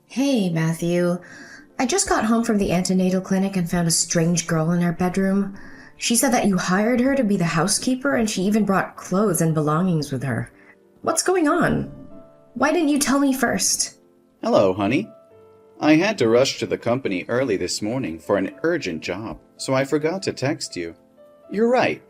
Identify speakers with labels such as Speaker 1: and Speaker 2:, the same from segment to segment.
Speaker 1: Hey, Matthew. I just got home from the antenatal clinic and found a strange girl in our bedroom. She said that you hired her to be the housekeeper and she even brought clothes and belongings with her. What's going on? Why didn't you tell me first?
Speaker 2: Hello, honey. I had to rush to the company early this morning for an urgent job, so I forgot to text you. You're right.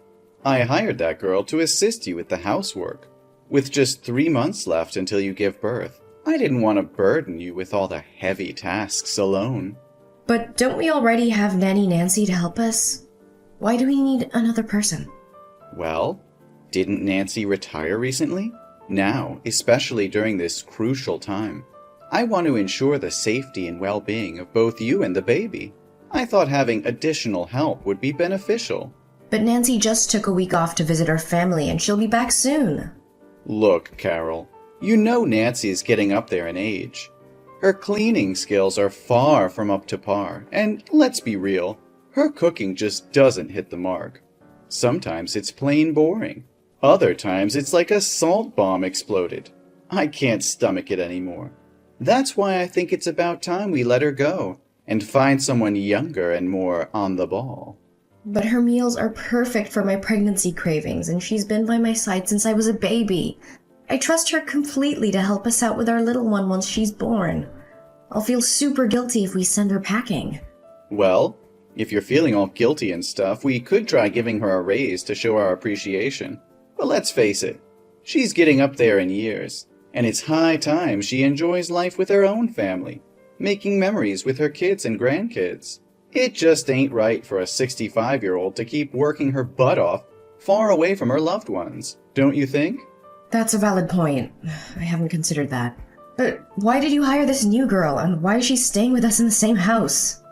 Speaker 2: I hired that girl to assist you with the housework. With just 3 months left until you give birth, I didn't want to burden you with all the heavy tasks alone.
Speaker 1: But don't we already have Nanny Nancy to help us? Why do we need another person?
Speaker 2: Well, didn't Nancy retire recently? Now, especially during this crucial time, I want to ensure the safety and well-being of both you and the baby. I thought having additional help would be beneficial.
Speaker 1: But Nancy just took a week off to visit her family and she'll be back soon.
Speaker 2: Look, Carol, you know Nancy is getting up there in age. Her cleaning skills are far from up to par, and let's be real, her cooking just doesn't hit the mark. Sometimes it's plain boring. Other times it's like a salt bomb exploded. I can't stomach it anymore. That's why I think it's about time we let her go and find someone younger and more on the ball.
Speaker 1: But her meals are perfect for my pregnancy cravings and she's been by my side since I was a baby. I trust her completely to help us out with our little one once she's born. I'll feel super guilty if we send her packing.
Speaker 2: Well, if you're feeling all guilty and stuff, we could try giving her a raise to show our appreciation. But let's face it, she's getting up there in years, and it's high time she enjoys life with her own family, making memories with her kids and grandkids. It just ain't right for a 65-year-old to keep working her butt off far away from her loved ones, don't you think?
Speaker 1: That's a valid point. I haven't considered that. But why did you hire this new girl, and why is she staying with us in the same house?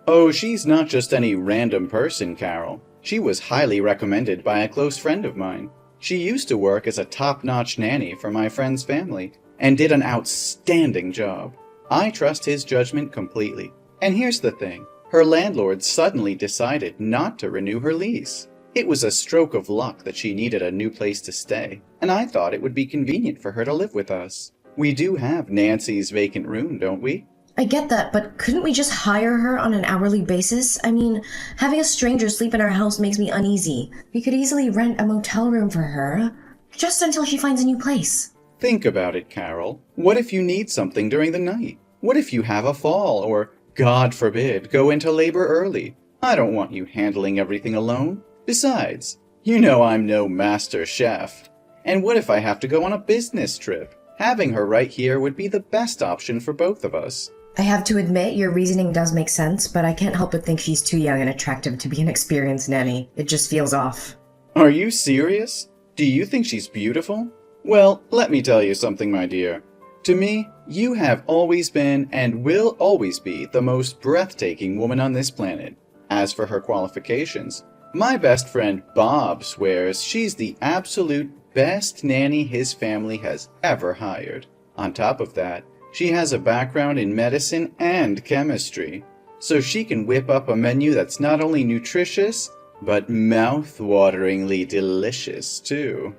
Speaker 2: Oh, she's not just any random person, Carol. She was highly recommended by a close friend of mine. She used to work as a top-notch nanny for my friend's family, and did an outstanding job. I trust his judgment completely. And here's the thing. Her landlord suddenly decided not to renew her lease. It was a stroke of luck that she needed a new place to stay, and I thought it would be convenient for her to live with us. We do have Nancy's vacant room, don't we?
Speaker 1: I get that, but couldn't we just hire her on an hourly basis? I mean, having a stranger sleep in our house makes me uneasy. We could easily rent a motel room for her, just until she finds a new place.
Speaker 2: Think about it, Carol. What if you need something during the night? What if you have a fall, or, God forbid, go into labor early? I don't want you handling everything alone. Besides, you know I'm no master chef. And what if I have to go on a business trip? Having her right here would be the best option for both of us.
Speaker 1: I have to admit, your reasoning does make sense, but I can't help but think she's too young and attractive to be an experienced nanny. It just feels off.
Speaker 2: Are you serious? Do you think she's beautiful? Well, let me tell you something, my dear. To me, you have always been and will always be the most breathtaking woman on this planet. As for her qualifications, my best friend Bob swears she's the absolute best nanny his family has ever hired. On top of that, she has a background in medicine and chemistry, so she can whip up a menu that's not only nutritious, but mouth-wateringly delicious, too.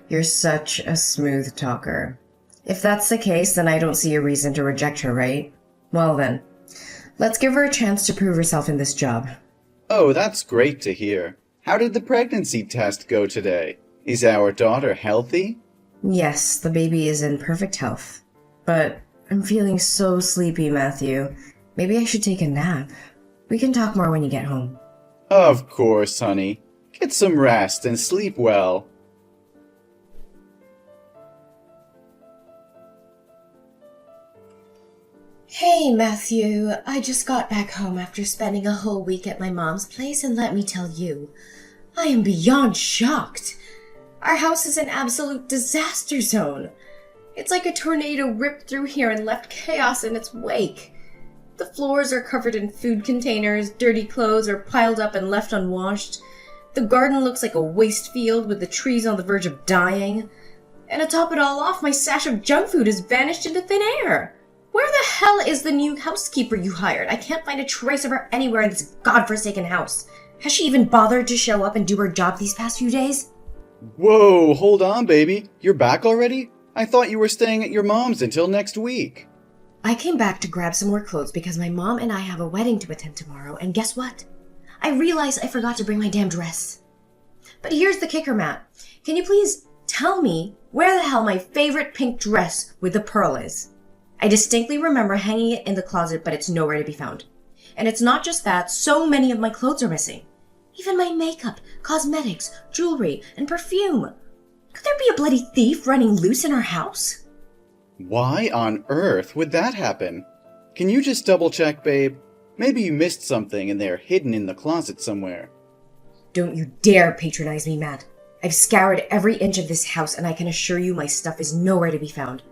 Speaker 1: You're such a smooth talker. If that's the case, then I don't see a reason to reject her, right? Well then, let's give her a chance to prove herself in this job.
Speaker 2: Oh, that's great to hear. How did the pregnancy test go today? Is our daughter healthy?
Speaker 1: Yes, the baby is in perfect health. But I'm feeling so sleepy, Matthew. Maybe I should take a nap. We can talk more when you get home.
Speaker 2: Of course, honey. Get some rest and sleep well.
Speaker 1: Hey, Matthew. I just got back home after spending a whole week at my mom's place, and let me tell you, I am beyond shocked. Our house is an absolute disaster zone. It's like a tornado ripped through here and left chaos in its wake. The floors are covered in food containers, dirty clothes are piled up and left unwashed. The garden looks like a waste field with the trees on the verge of dying. And to top it all off, my stash of junk food has vanished into thin air. Where the hell is the new housekeeper you hired? I can't find a trace of her anywhere in this godforsaken house. Has she even bothered to show up and do her job these past few days?
Speaker 2: Whoa, hold on, baby. You're back already? I thought you were staying at your mom's until next week.
Speaker 1: I came back to grab some more clothes because my mom and I have a wedding to attend tomorrow, and guess what? I realized I forgot to bring my damn dress. But here's the kicker, Matt. Can you please tell me where the hell my favorite pink dress with the pearl is? I distinctly remember hanging it in the closet, but it's nowhere to be found. And it's not just that, so many of my clothes are missing. Even my makeup, cosmetics, jewelry, and perfume. Could there be a bloody thief running loose in our house?
Speaker 2: Why on earth would that happen? Can you just double-check, babe? Maybe you missed something and they're hidden in the closet somewhere.
Speaker 1: Don't you dare patronize me, Matt. I've scoured every inch of this house, and I can assure you my stuff is nowhere to be found.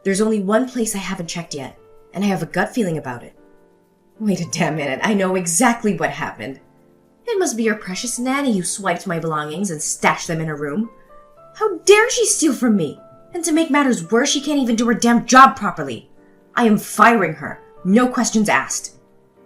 Speaker 1: There's only one place I haven't checked yet, and I have a gut feeling about it. Wait a damn minute, I know exactly what happened. It must be your precious nanny who swiped my belongings and stashed them in her room. How dare she steal from me? And to make matters worse, she can't even do her damn job properly. I am firing her. No questions asked.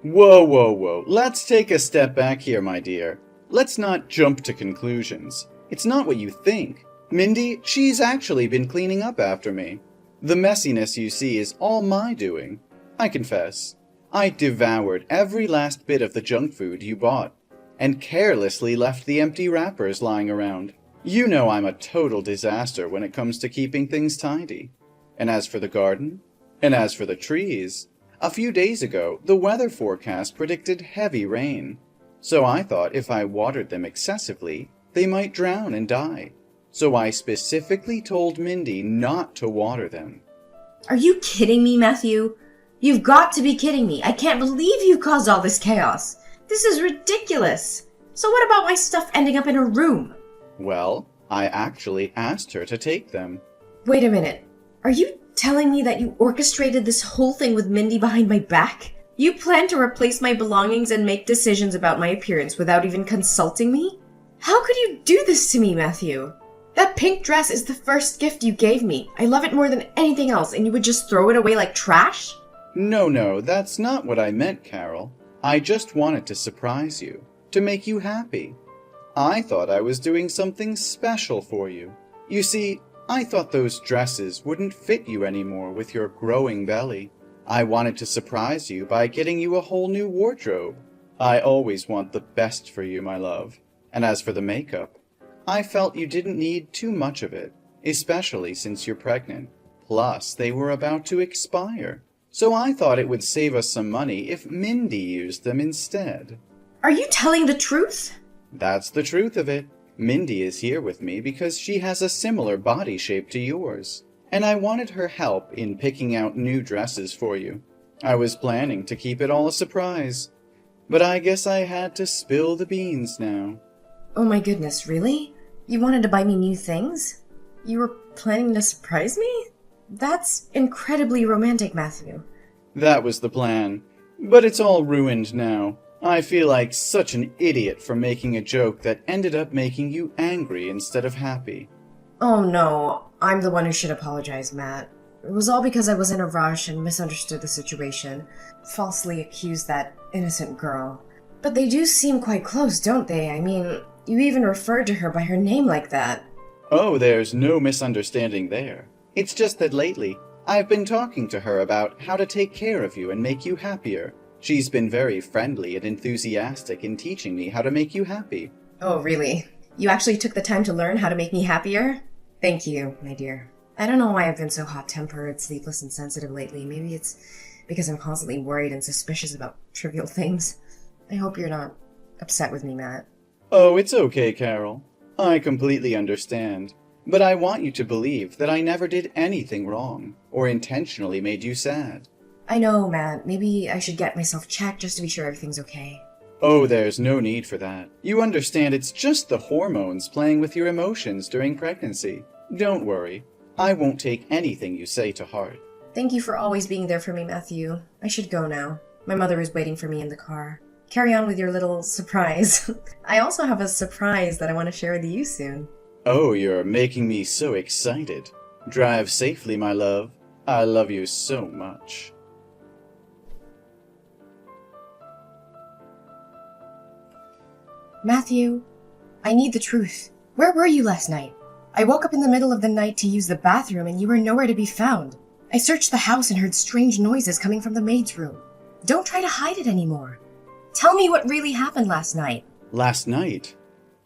Speaker 2: Whoa. Let's take a step back here, my dear. Let's not jump to conclusions. It's not what you think. Mindy, she's actually been cleaning up after me. The messiness you see is all my doing. I confess, I devoured every last bit of the junk food you bought, and carelessly left the empty wrappers lying around. You know I'm a total disaster when it comes to keeping things tidy. And as for the garden, and as for the trees, a few days ago, the weather forecast predicted heavy rain. So I thought if I watered them excessively, they might drown and die. So I specifically told Mindy not to water them.
Speaker 1: Are you kidding me, Matthew? You've got to be kidding me. I can't believe you caused all this chaos. This is ridiculous. So what about my stuff ending up in her room?
Speaker 2: Well, I actually asked her to take them.
Speaker 1: Wait a minute. Are you telling me that you orchestrated this whole thing with Mindy behind my back? You plan to replace my belongings and make decisions about my appearance without even consulting me? How could you do this to me, Matthew? That pink dress is the first gift you gave me. I love it more than anything else, and you would just throw it away like trash?
Speaker 2: No, that's not what I meant, Carol. I just wanted to surprise you, to make you happy. I thought I was doing something special for you. You see, I thought those dresses wouldn't fit you anymore with your growing belly. I wanted to surprise you by getting you a whole new wardrobe. I always want the best for you, my love. And as for the makeup, I felt you didn't need too much of it, especially since you're pregnant. Plus, they were about to expire. So I thought it would save us some money if Mindy used them instead.
Speaker 1: Are you telling the truth?
Speaker 2: That's the truth of it. Mindy is here with me because she has a similar body shape to yours. And I wanted her help in picking out new dresses for you. I was planning to keep it all a surprise. But I guess I had to spill the beans now.
Speaker 1: Oh my goodness, really? You wanted to buy me new things? You were planning to surprise me? That's incredibly romantic, Matthew.
Speaker 2: That was the plan. But it's all ruined now. I feel like such an idiot for making a joke that ended up making you angry instead of happy.
Speaker 1: Oh no, I'm the one who should apologize, Matt. It was all because I was in a rush and misunderstood the situation. Falsely accused that innocent girl. But they do seem quite close, don't they? I mean, you even referred to her by her name like that.
Speaker 2: Oh, there's no misunderstanding there. It's just that lately, I've been talking to her about how to take care of you and make you happier. She's been very friendly and enthusiastic in teaching me how to make you happy.
Speaker 1: Oh, really? You actually took the time to learn how to make me happier? Thank you, my dear. I don't know why I've been so hot-tempered, sleepless, and sensitive lately. Maybe it's because I'm constantly worried and suspicious about trivial things. I hope you're not upset with me, Matt.
Speaker 2: Oh, it's okay, Carol. I completely understand. But I want you to believe that I never did anything wrong, or intentionally made you sad.
Speaker 1: I know, Matt. Maybe I should get myself checked just to be sure everything's okay.
Speaker 2: Oh, there's no need for that. You understand it's just the hormones playing with your emotions during pregnancy. Don't worry. I won't take anything you say to heart.
Speaker 1: Thank you for always being there for me, Matthew. I should go now. My mother is waiting for me in the car. Carry on with your little surprise. I also have a surprise that I want to share with you soon.
Speaker 2: Oh, you're making me so excited. Drive safely, my love. I love you so much.
Speaker 1: Matthew, I need the truth. Where were you last night? I woke up in the middle of the night to use the bathroom and you were nowhere to be found. I searched the house and heard strange noises coming from the maid's room. Don't try to hide it anymore. Tell me what really happened last night.
Speaker 2: Last night?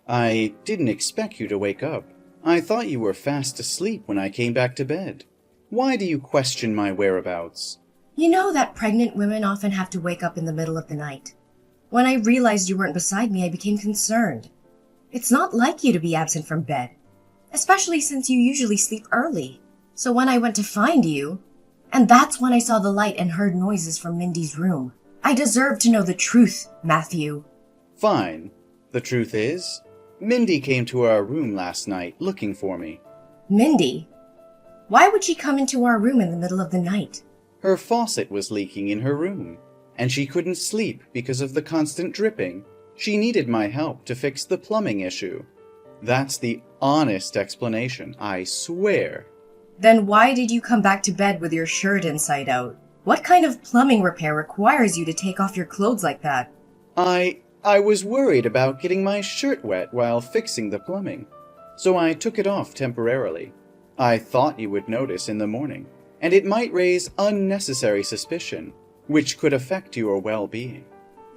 Speaker 2: I didn't expect you to wake up. I thought you were fast asleep when I came back to bed. Why do you question my whereabouts?
Speaker 1: You know that pregnant women often have to wake up in the middle of the night. When I realized you weren't beside me, I became concerned. It's not like you to be absent from bed, especially since you usually sleep early. So when I went to find you, and that's when I saw the light and heard noises from Mindy's room. I deserve to know the truth, Matthew.
Speaker 2: Fine. The truth is, Mindy came to our room last night looking for me.
Speaker 1: Mindy? Why would she come into our room in the middle of the night?
Speaker 2: Her faucet was leaking in her room, and she couldn't sleep because of the constant dripping. She needed my help to fix the plumbing issue. That's the honest explanation, I swear.
Speaker 1: Then why did you come back to bed with your shirt inside out? What kind of plumbing repair requires you to take off your clothes like that?
Speaker 2: I was worried about getting my shirt wet while fixing the plumbing, so I took it off temporarily. I thought you would notice in the morning, and it might raise unnecessary suspicion, which could affect your well-being.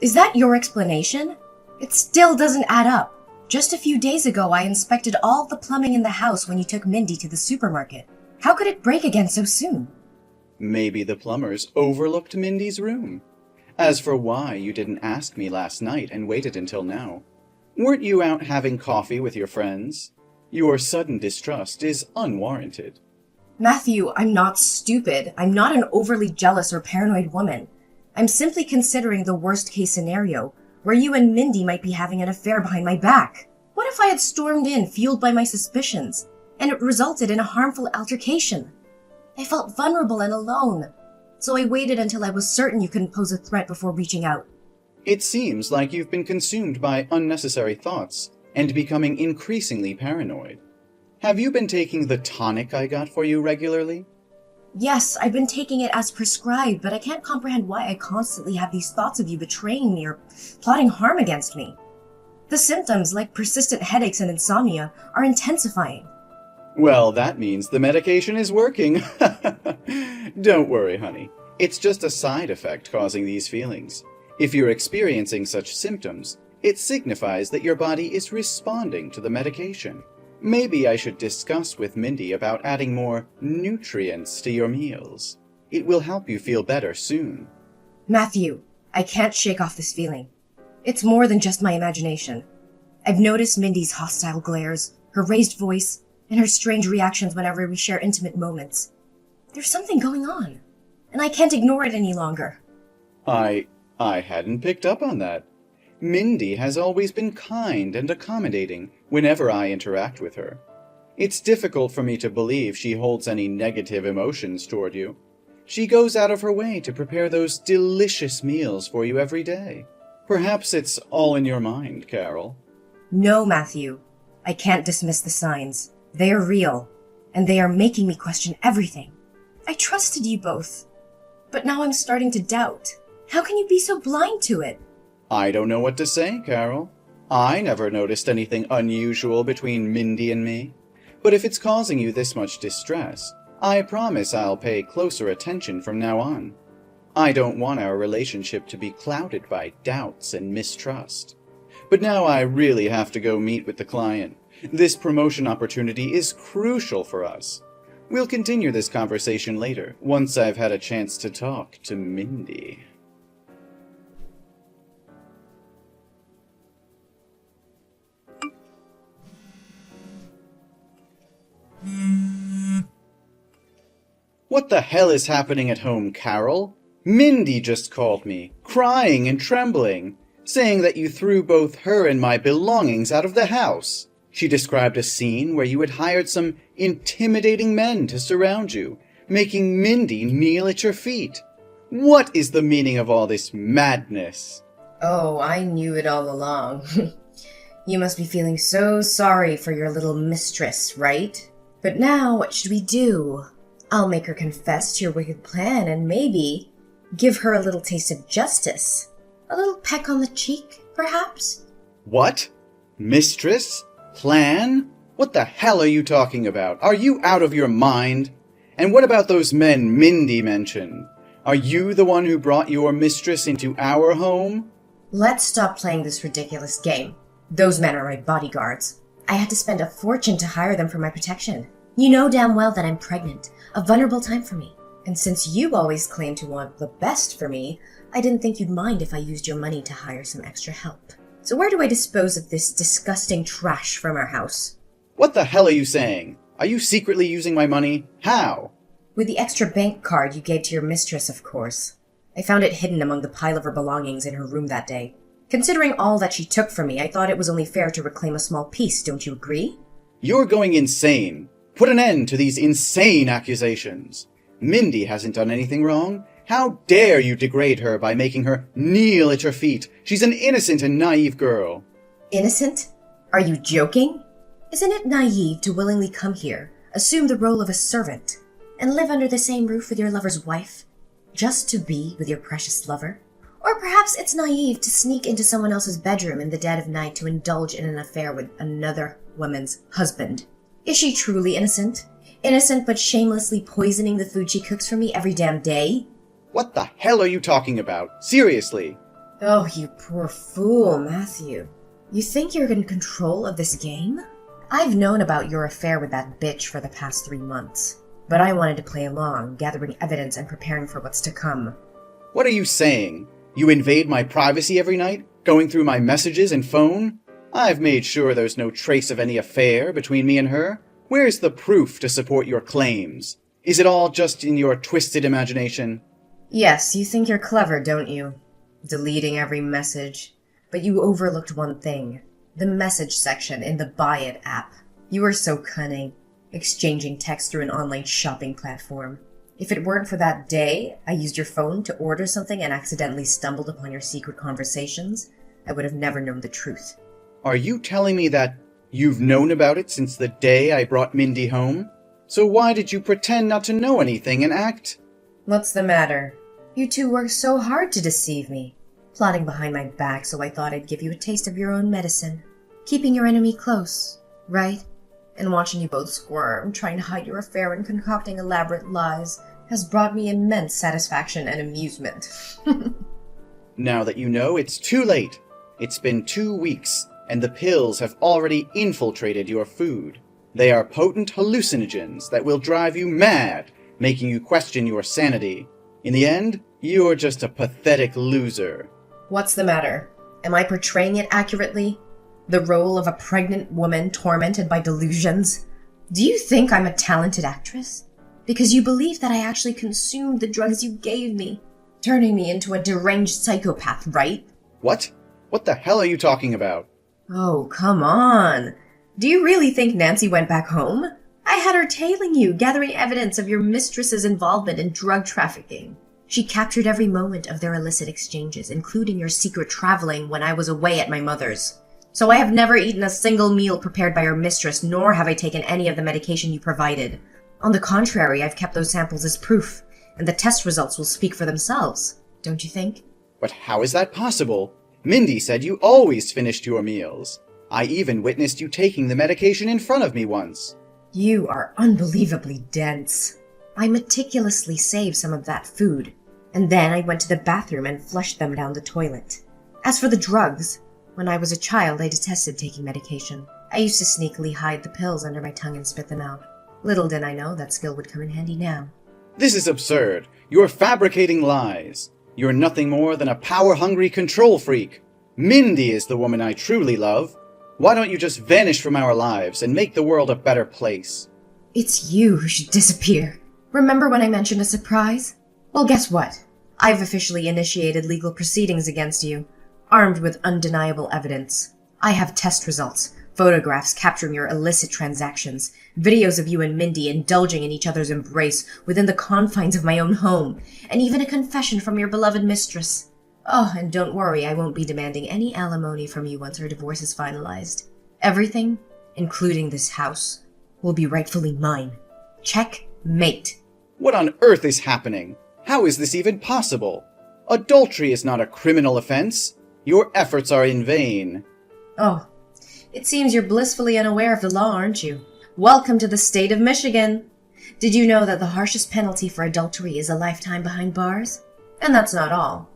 Speaker 1: Is that your explanation? It still doesn't add up. Just a few days ago, I inspected all the plumbing in the house when you took Mindy to the supermarket. How could it break again so soon?
Speaker 2: Maybe the plumbers overlooked Mindy's room. As for why you didn't ask me last night and waited until now, weren't you out having coffee with your friends? Your sudden distrust is unwarranted.
Speaker 1: Matthew, I'm not stupid. I'm not an overly jealous or paranoid woman. I'm simply considering the worst-case scenario, where you and Mindy might be having an affair behind my back. What if I had stormed in, fueled by my suspicions, and it resulted in a harmful altercation? I felt vulnerable and alone, so I waited until I was certain you couldn't pose a threat before reaching out.
Speaker 2: It seems like you've been consumed by unnecessary thoughts and becoming increasingly paranoid. Have you been taking the tonic I got for you regularly?
Speaker 1: Yes, I've been taking it as prescribed, but I can't comprehend why I constantly have these thoughts of you betraying me or plotting harm against me. The symptoms, like persistent headaches and insomnia, are intensifying.
Speaker 2: Well, that means the medication is working. Don't worry, honey. It's just a side effect causing these feelings. If you're experiencing such symptoms, it signifies that your body is responding to the medication. Maybe I should discuss with Mindy about adding more nutrients to your meals. It will help you feel better soon.
Speaker 1: Matthew, I can't shake off this feeling. It's more than just my imagination. I've noticed Mindy's hostile glares, her raised voice, and her strange reactions whenever we share intimate moments. There's something going on, and I can't ignore it any longer.
Speaker 2: I hadn't picked up on that. Mindy has always been kind and accommodating whenever I interact with her. It's difficult for me to believe she holds any negative emotions toward you. She goes out of her way to prepare those delicious meals for you every day. Perhaps it's all in your mind, Carol.
Speaker 1: No, Matthew. I can't dismiss the signs. They are real, and they are making me question everything. I trusted you both, but now I'm starting to doubt. How can you be so blind to it?
Speaker 2: I don't know what to say, Carol. I never noticed anything unusual between Mindy and me. But if it's causing you this much distress, I promise I'll pay closer attention from now on. I don't want our relationship to be clouded by doubts and mistrust. But now I really have to go meet with the client. This promotion opportunity is crucial for us. We'll continue this conversation later, once I've had a chance to talk to Mindy. What the hell is happening at home, Carol? Mindy just called me, crying and trembling, saying that you threw both her and my belongings out of the house. She described a scene where you had hired some intimidating men to surround you, making Mindy kneel at your feet. What is the meaning of all this madness?
Speaker 1: Oh, I knew it all along. You must be feeling so sorry for your little mistress, right? But now, what should we do? I'll make her confess to your wicked plan and maybe give her a little taste of justice. A little peck on the cheek, perhaps?
Speaker 2: What? Mistress? Plan? What the hell are you talking about? Are you out of your mind? And what about those men Mindy mentioned? Are you the one who brought your mistress into our home?
Speaker 1: Let's stop playing this ridiculous game. Those men are my bodyguards. I had to spend a fortune to hire them for my protection. You know damn well that I'm pregnant, a vulnerable time for me. And since you always claim to want the best for me, I didn't think you'd mind if I used your money to hire some extra help. So where do I dispose of this disgusting trash from our house?
Speaker 2: What the hell are you saying? Are you secretly using my money? How?
Speaker 1: With the extra bank card you gave to your mistress, of course. I found it hidden among the pile of her belongings in her room that day. Considering all that she took from me, I thought it was only fair to reclaim a small piece, don't you agree?
Speaker 2: You're going insane. Put an end to these insane accusations. Mindy hasn't done anything wrong. How dare you degrade her by making her kneel at your feet? She's an innocent and naive girl.
Speaker 1: Innocent? Are you joking? Isn't it naive to willingly come here, assume the role of a servant, and live under the same roof with your lover's wife, just to be with your precious lover? Or perhaps it's naive to sneak into someone else's bedroom in the dead of night to indulge in an affair with another woman's husband. Is she truly innocent? Innocent but shamelessly poisoning the food she cooks for me every damn day?
Speaker 2: What the hell are you talking about? Seriously?
Speaker 1: Oh, you poor fool, Matthew. You think you're in control of this game? I've known about your affair with that bitch for the past 3 months. But I wanted to play along, gathering evidence and preparing for what's to come.
Speaker 2: What are you saying? You invade my privacy every night, going through my messages and phone? I've made sure there's no trace of any affair between me and her. Where's the proof to support your claims? Is it all just in your twisted imagination?
Speaker 1: Yes, you think you're clever, don't you? Deleting every message. But you overlooked one thing. The message section in the Buy It app. You were so cunning, exchanging text through an online shopping platform. If it weren't for that day I used your phone to order something and accidentally stumbled upon your secret conversations, I would have never known the truth.
Speaker 2: Are you telling me that you've known about it since the day I brought Mindy home? So why did you pretend not to know anything and act?
Speaker 1: What's the matter? You two worked so hard to deceive me, plotting behind my back so I thought I'd give you a taste of your own medicine. Keeping your enemy close, right? And watching you both squirm, trying to hide your affair and concocting elaborate lies, has brought me immense satisfaction and amusement.
Speaker 2: Now that you know, it's too late. It's been 2 weeks, and the pills have already infiltrated your food. They are potent hallucinogens that will drive you mad, making you question your sanity. In the end, you're just a pathetic loser.
Speaker 1: What's the matter? Am I portraying it accurately? The role of a pregnant woman tormented by delusions? Do you think I'm a talented actress? Because you believe that I actually consumed the drugs you gave me, turning me into a deranged psychopath, right?
Speaker 2: What? What the hell are you talking about?
Speaker 1: Oh, come on. Do you really think Nancy went back home? I had her tailing you, gathering evidence of your mistress's involvement in drug trafficking. She captured every moment of their illicit exchanges, including your secret traveling when I was away at my mother's. So I have never eaten a single meal prepared by your mistress, nor have I taken any of the medication you provided. On the contrary, I've kept those samples as proof, and the test results will speak for themselves, don't you think?
Speaker 2: But how is that possible? Mindy said you always finished your meals. I even witnessed you taking the medication in front of me once.
Speaker 1: You are unbelievably dense. I meticulously saved some of that food, and then I went to the bathroom and flushed them down the toilet. As for the drugs, when I was a child, I detested taking medication. I used to sneakily hide the pills under my tongue and spit them out. Little did I know that skill would come in handy now.
Speaker 2: This is absurd. You're fabricating lies. You're nothing more than a power-hungry control freak. Mindy is the woman I truly love. Why don't you just vanish from our lives and make the world a better place?
Speaker 1: It's you who should disappear. Remember when I mentioned a surprise? Well, guess what? I've officially initiated legal proceedings against you, armed with undeniable evidence. I have test results, photographs capturing your illicit transactions, videos of you and Mindy indulging in each other's embrace within the confines of my own home, and even a confession from your beloved mistress. Oh, and don't worry, I won't be demanding any alimony from you once our divorce is finalized. Everything, including this house, will be rightfully mine. Checkmate.
Speaker 2: What on earth is happening? How is this even possible? Adultery is not a criminal offense. Your efforts are in vain.
Speaker 1: Oh, it seems you're blissfully unaware of the law, aren't you? Welcome to the state of Michigan. Did you know that the harshest penalty for adultery is a lifetime behind bars? And that's not all.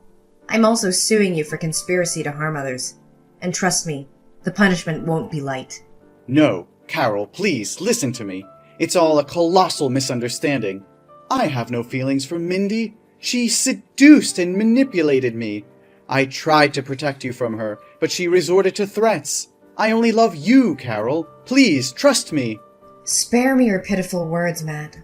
Speaker 1: I'm also suing you for conspiracy to harm others. And trust me, the punishment won't be light.
Speaker 2: No, Carol, please, listen to me. It's all a colossal misunderstanding. I have no feelings for Mindy. She seduced and manipulated me. I tried to protect you from her, but she resorted to threats. I only love you, Carol. Please, trust me.
Speaker 1: Spare me your pitiful words, Matt.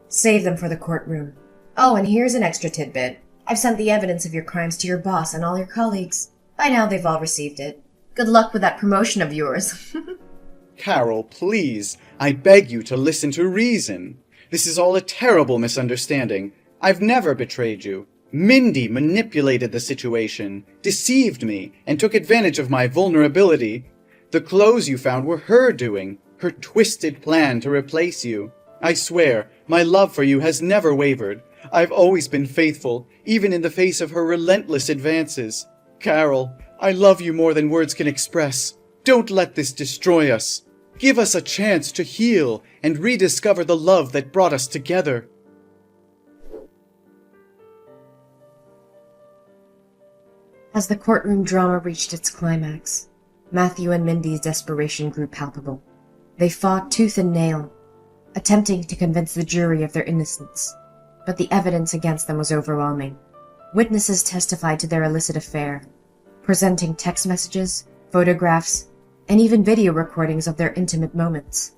Speaker 1: Save them for the courtroom. Oh, and here's an extra tidbit. I've sent the evidence of your crimes to your boss and all your colleagues. By now they've all received it. Good luck with that promotion of yours.
Speaker 2: Carol, please, I beg you to listen to reason. This is all a terrible misunderstanding. I've never betrayed you. Mindy manipulated the situation, deceived me, and took advantage of my vulnerability. The clothes you found were her doing, her twisted plan to replace you. I swear, my love for you has never wavered. I've always been faithful, even in the face of her relentless advances. Carol, I love you more than words can express. Don't let this destroy us. Give us a chance to heal and rediscover the love that brought us together.
Speaker 1: As the courtroom drama reached its climax, Matthew and Mindy's desperation grew palpable. They fought tooth and nail, attempting to convince the jury of their innocence, but the evidence against them was overwhelming. Witnesses testified to their illicit affair, presenting text messages, photographs, and even video recordings of their intimate moments.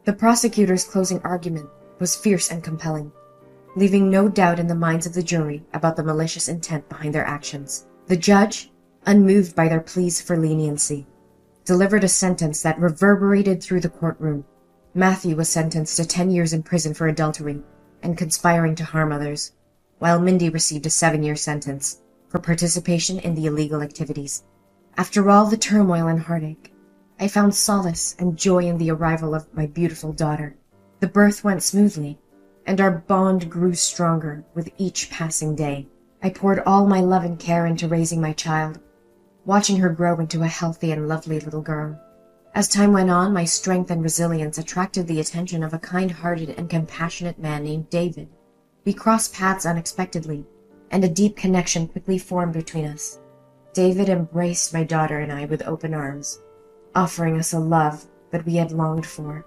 Speaker 1: The prosecutor's closing argument was fierce and compelling, leaving no doubt in the minds of the jury about the malicious intent behind their actions. The judge, unmoved by their pleas for leniency, delivered a sentence that reverberated through the courtroom. Matthew was sentenced to 10 years in prison for adultery and conspiring to harm others, while Mindy received a 7-year sentence for participation in the illegal activities. After all the turmoil and heartache, I found solace and joy in the arrival of my beautiful daughter. The birth went smoothly, and our bond grew stronger with each passing day. I poured all my love and care into raising my child, watching her grow into a healthy and lovely little girl. As time went on, my strength and resilience attracted the attention of a kind-hearted and compassionate man named David. We crossed paths unexpectedly, and a deep connection quickly formed between us. David embraced my daughter and I with open arms, offering us a love that we had longed for.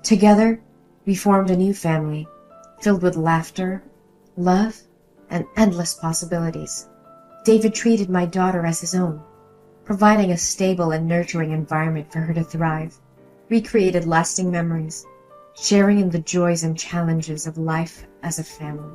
Speaker 1: Together, we formed a new family, filled with laughter, love, and endless possibilities. David treated my daughter as his own, providing a stable and nurturing environment for her to thrive. We created lasting memories, sharing in the joys and challenges of life as a family.